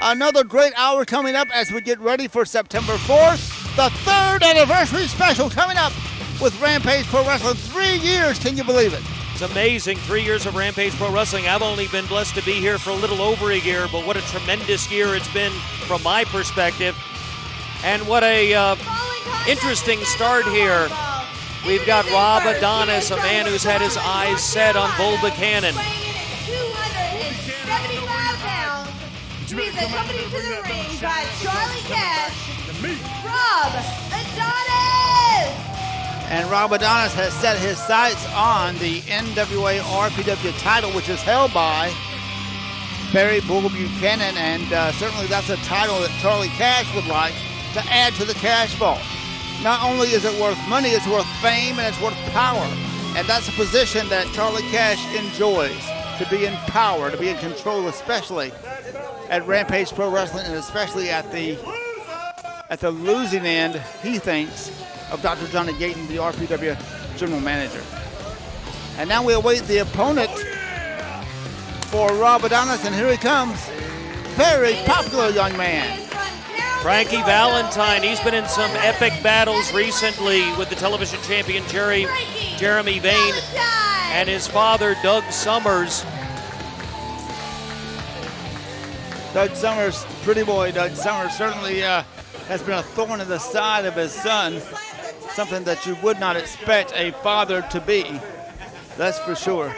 Another great hour coming up as we get ready for September 4th, the 3rd anniversary special coming up with Rampage Pro Wrestling. 3 years, can you believe it? It's amazing, 3 years of Rampage Pro Wrestling. I've only been blessed to be here for a little over a year, but what a tremendous year it's been from my perspective. And what a interesting start here. We've got Rob Adonis, a man who's had his eyes set on Bull Buchanan. He's accompanied to the ring by Charlie Cash, Rob Adonis! And Rob Adonis has set his sights on the NWA RPW title, which is held by Barry Bull Buchanan, and certainly that's a title that Charlie Cash would like to add to the cash vault. Not only is it worth money, it's worth fame and it's worth power. And that's a position that Charlie Cash enjoys, to be in power, to be in control, especially at Rampage Pro Wrestling, and especially at the losing end, he thinks, of Dr. Johnny Gayton, the RPW General Manager. And now we await the opponent for Rob Adonis, and here he comes. Very popular young man. Frankie Valentine. He's been in some epic battles recently with the television champion Jeremy Vane and his father, Doug Sommers. Doug Sommers, pretty boy Doug Sommers, certainly has been a thorn in the side of his son, something that you would not expect a father to be, that's for sure.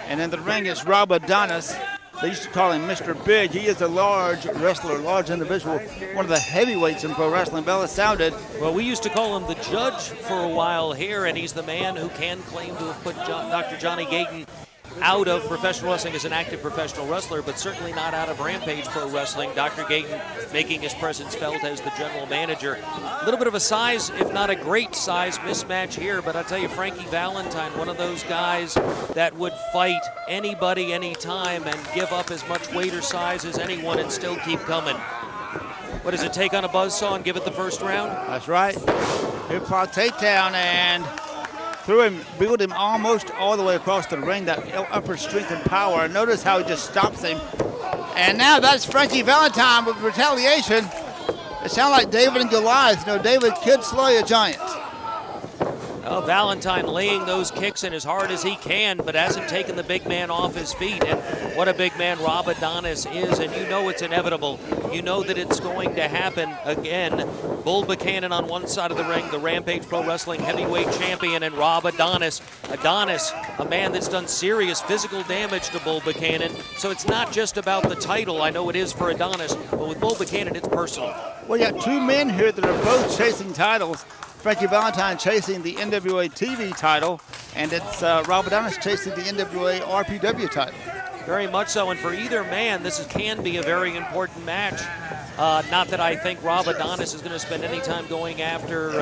And in the ring is Rob Adonis. They used to call him Mr. Big. He is a large wrestler, large individual, one of the heavyweights in pro wrestling. Bella sounded. Well, we used to call him the judge for a while here, and he's the man who can claim to have put Dr. Johnny Gayton out of professional wrestling as an active professional wrestler, but certainly not out of Rampage Pro Wrestling. Dr. Gayton making his presence felt as the general manager. A little bit of a size, if not a great size, mismatch here, but I'll tell you, Frankie Valentine, one of those guys that would fight anybody, anytime, and give up as much weight or size as anyone and still keep coming. What does it take on a buzzsaw and give it the first round? That's right. Hip-hop takedown and threw him, wheeled him almost all the way across the ring, that upper strength and power. Notice how he just stops him. And now that's Frankie Valentine with retaliation. It sounds like David and Goliath. You know, David could slay a giant. Well, Valentine laying those kicks in as hard as he can, but hasn't taken the big man off his feet. And what a big man Rob Adonis is, and you know it's inevitable. You know that it's going to happen again. Bull Buchanan on one side of the ring, the Rampage Pro Wrestling heavyweight champion, and Rob Adonis. Adonis, a man that's done serious physical damage to Bull Buchanan. So it's not just about the title. I know it is for Adonis, but with Bull Buchanan, it's personal. Well, you got two men here that are both chasing titles. Frankie Valentine chasing the NWA TV title, and it's Rob Adonis chasing the NWA RPW title. Very much so, and for either man, this can be a very important match. Not that I think Rob Adonis is going to spend any time going after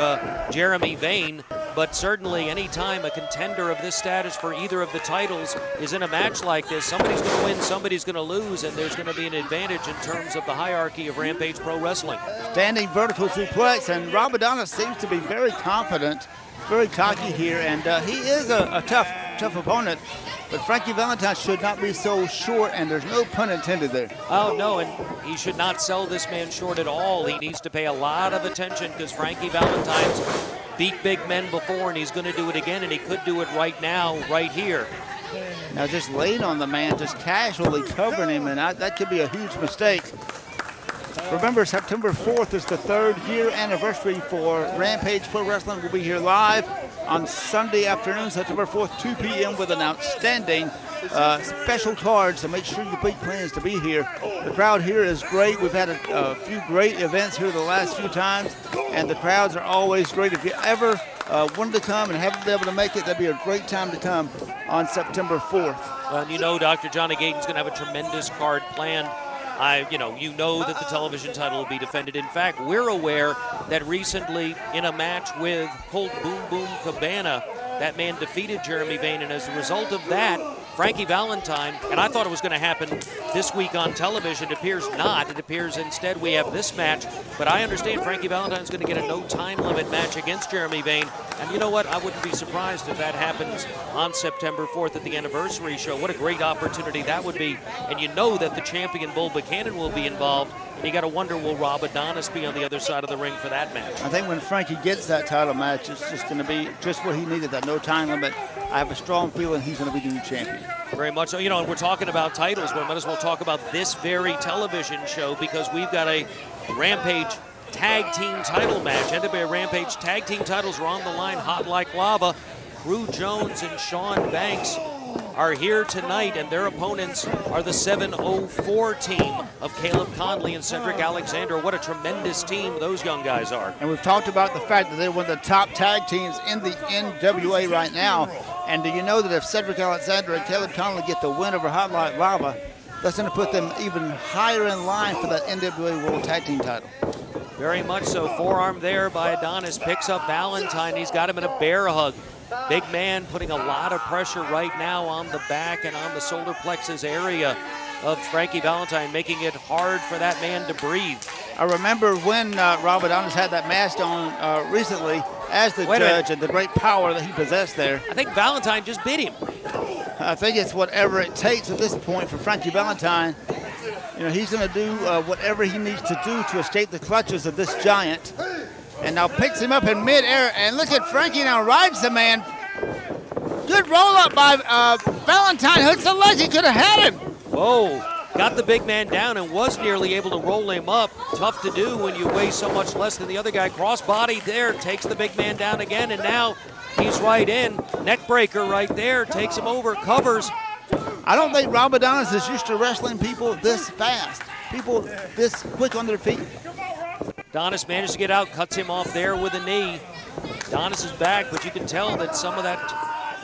Jeremy Vane, but certainly any time a contender of this status for either of the titles is in a match like this, somebody's going to win, somebody's going to lose, and there's going to be an advantage in terms of the hierarchy of Rampage Pro Wrestling. Standing vertical suplex, and Rob Adonis seems to be very confident, very cocky here, and he is a tough opponent. But Frankie Valentine should not be so short, and there's no pun intended there. Oh, no, and he should not sell this man short at all. He needs to pay a lot of attention because Frankie Valentine's beat big men before, and he's going to do it again, and he could do it right now, right here. Now just laying on the man, just casually covering him, and that could be a huge mistake. Remember, September 4th is the 3rd year anniversary for Rampage Pro Wrestling. We'll be here live on Sunday afternoon, September 4th, 2 p.m. with an outstanding special card, so make sure you make plans to be here. The crowd here is great. We've had a few great events here the last few times, and the crowds are always great. If you ever wanted to come and haven't been able to make it, that'd be a great time to come on September 4th. Well, and you know Dr. Johnny Gayton's going to have a tremendous card planned. You know that the television title will be defended. In fact, we're aware that recently in a match with Colt Boom Boom Cabana, that man defeated Jeremy Vane, and as a result of that, Frankie Valentine, and I thought it was going to happen this week on television. It appears not. It appears instead we have this match. But I understand Frankie Valentine is going to get a no time limit match against Jeremy Vane. And you know what? I wouldn't be surprised if that happens on September 4th at the anniversary show. What a great opportunity that would be. And you know that the champion Bull Buchanan will be involved. And you got to wonder, will Rob Adonis be on the other side of the ring for that match? I think when Frankie gets that title match, it's just going to be just what he needed, that no time limit. I have a strong feeling he's going to be the new champion. Very much so. You know, and we're talking about titles. We might as well talk about this very television show because we've got a Rampage tag team title match. NWA Rampage tag team titles are on the line, hot like lava. Drew Jones and Sean Banks are here tonight, and their opponents are the 704 team of Caleb Conley and Cedric Alexander. What a tremendous team those young guys are. And we've talked about the fact that they're one of the top tag teams in the NWA right now. And do you know that if Cedric Alexander and Caleb Conley get the win over Hot Like Lava, that's going to put them even higher in line for that NWA World Tag Team title. Very much so. Forearm there by Adonis, picks up Valentine. He's got him in a bear hug. Big man putting a lot of pressure right now on the back and on the solar plexus area of Frankie Valentine, making it hard for that man to breathe. I remember when Rob Adonis had that mask on recently as the judge and the great power that he possessed there. I think Valentine just bit him. I think it's whatever it takes at this point for Frankie Valentine. You know, he's going to do whatever he needs to do to escape the clutches of this giant. And now picks him up in midair, and look at Frankie now rides the man. Good roll up by Valentine. Hooks the legs. He could have had him. Whoa. Got the big man down and was nearly able to roll him up. Tough to do when you weigh so much less than the other guy. Crossbody there, takes the big man down again, and now he's right in. Neck breaker right there, takes him over, covers. I don't think Rob Adonis is used to wrestling people this fast. People this quick on their feet. Adonis managed to get out, cuts him off there with a knee. Adonis is back, but you can tell that some of that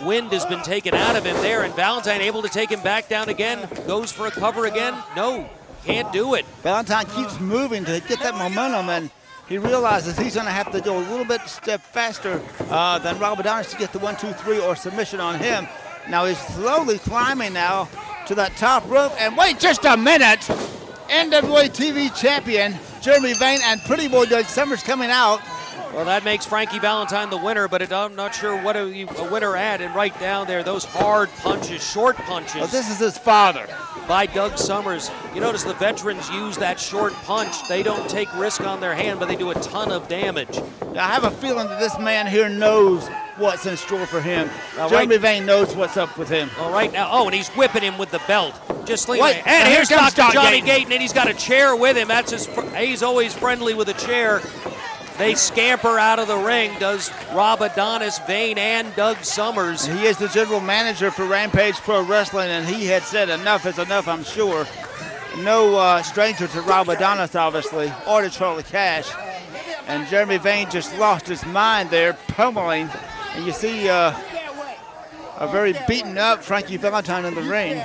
wind has been taken out of him there, and Valentine able to take him back down again. Goes for a cover again. No, can't do it. Valentine keeps moving to get that momentum, and he realizes he's going to have to go a little bit step faster than Rob Adonis to get the 1, 2, 3 or submission on him. Now he's slowly climbing now to that top rope, and wait just a minute. NWA TV champion Jeremy Vane and Pretty Boy Doug Sommers coming out. Well, that makes Frankie Valentine the winner, but I'm not sure what a winner at. And right down there, those hard punches, short punches. Well, this is his father. By Doug Sommers. You notice the veterans use that short punch. They don't take risk on their hand, but they do a ton of damage. I have a feeling that this man here knows what's in store for him. Jeremy Vane knows what's up with him. All right now, and he's whipping him with the belt. Just leave it. And here's Dr. Johnny Gayton, and he's got a chair with him. He's always friendly with a chair. They scamper out of the ring, does Rob Adonis, Vane, and Doug Sommers. He is the general manager for Rampage Pro Wrestling, and he had said enough is enough, I'm sure. No stranger to Rob Adonis, obviously, or to Charlie Cash. And Jeremy Vane just lost his mind there, pummeling. And you see a very beaten up Frankie Valentine in the ring.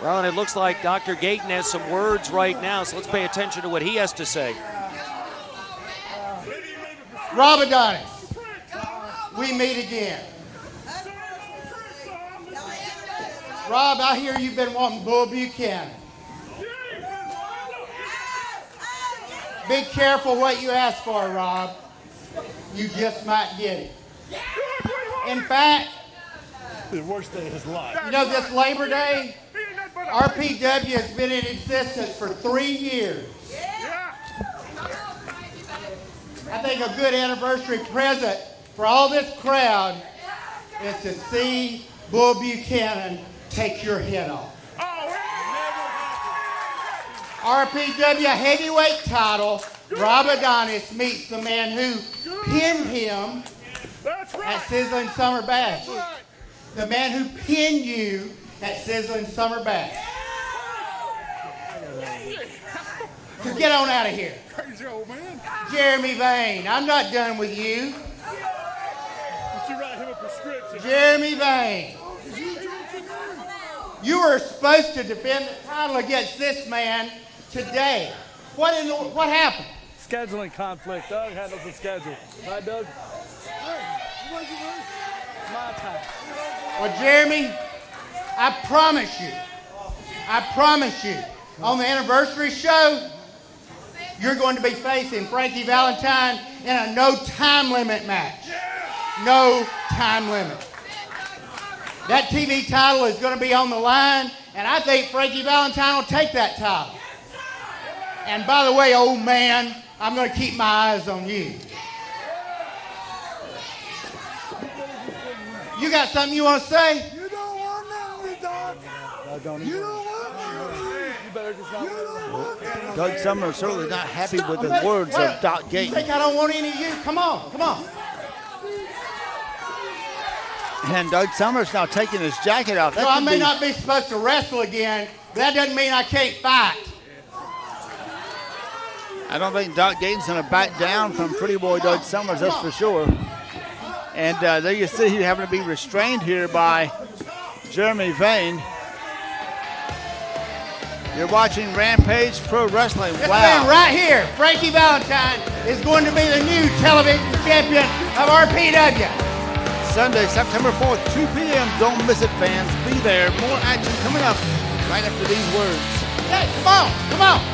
Well, and it looks like Dr. Gayton has some words right now, so let's pay attention to what he has to say. Rob Adonis, we meet again. Rob, I hear you've been wanting Bull Buchanan. Be careful what you ask for, Rob. You just might get it. In fact, the worst day of his life. You know, this Labor Day, RPW has been in existence for 3 years. I think a good anniversary present for all this crowd is to see Bull Buchanan take your head off. RPW heavyweight title, Rob Adonis meets the man who pinned him at Sizzling Summer Bash. The man who pinned you at Sizzling Summer Bash. So get on out of here. Crazy old man. Jeremy Vane, I'm not done with you. But you write him a prescription. Jeremy Vane. You were supposed to defend the title against this man today. What happened? Scheduling conflict. Doug handles the schedule. Right, Doug? My time. Well, Jeremy, I promise you, on the anniversary show, you're going to be facing Frankie Valentine in a no time limit match. No time limit. That TV title is going to be on the line, and I think Frankie Valentine will take that title. And by the way, old man, I'm going to keep my eyes on you. You got something you want to say? You don't want nothing, dog. You don't want nothing. You better just not let Doug Sommers certainly not happy with the words of Doc You Gayton. think I don't want any of you? Come on, come on. And Doug Sommers now taking his jacket off. That So I could may be- not be supposed to wrestle again, but that doesn't mean I can't fight. I don't think Doc Gayton's going to back down from Pretty Boy Doug Sommers, that's for sure. And there you see he's having to be restrained here by Jeremy Vane. You're watching Rampage Pro Wrestling. This man Wow. right here, Frankie Valentine, is going to be the new television champion of RPW. Sunday, September 4th, 2 p.m. Don't miss it, fans. Be there. More action coming up right after these words. Hey, come on, come on.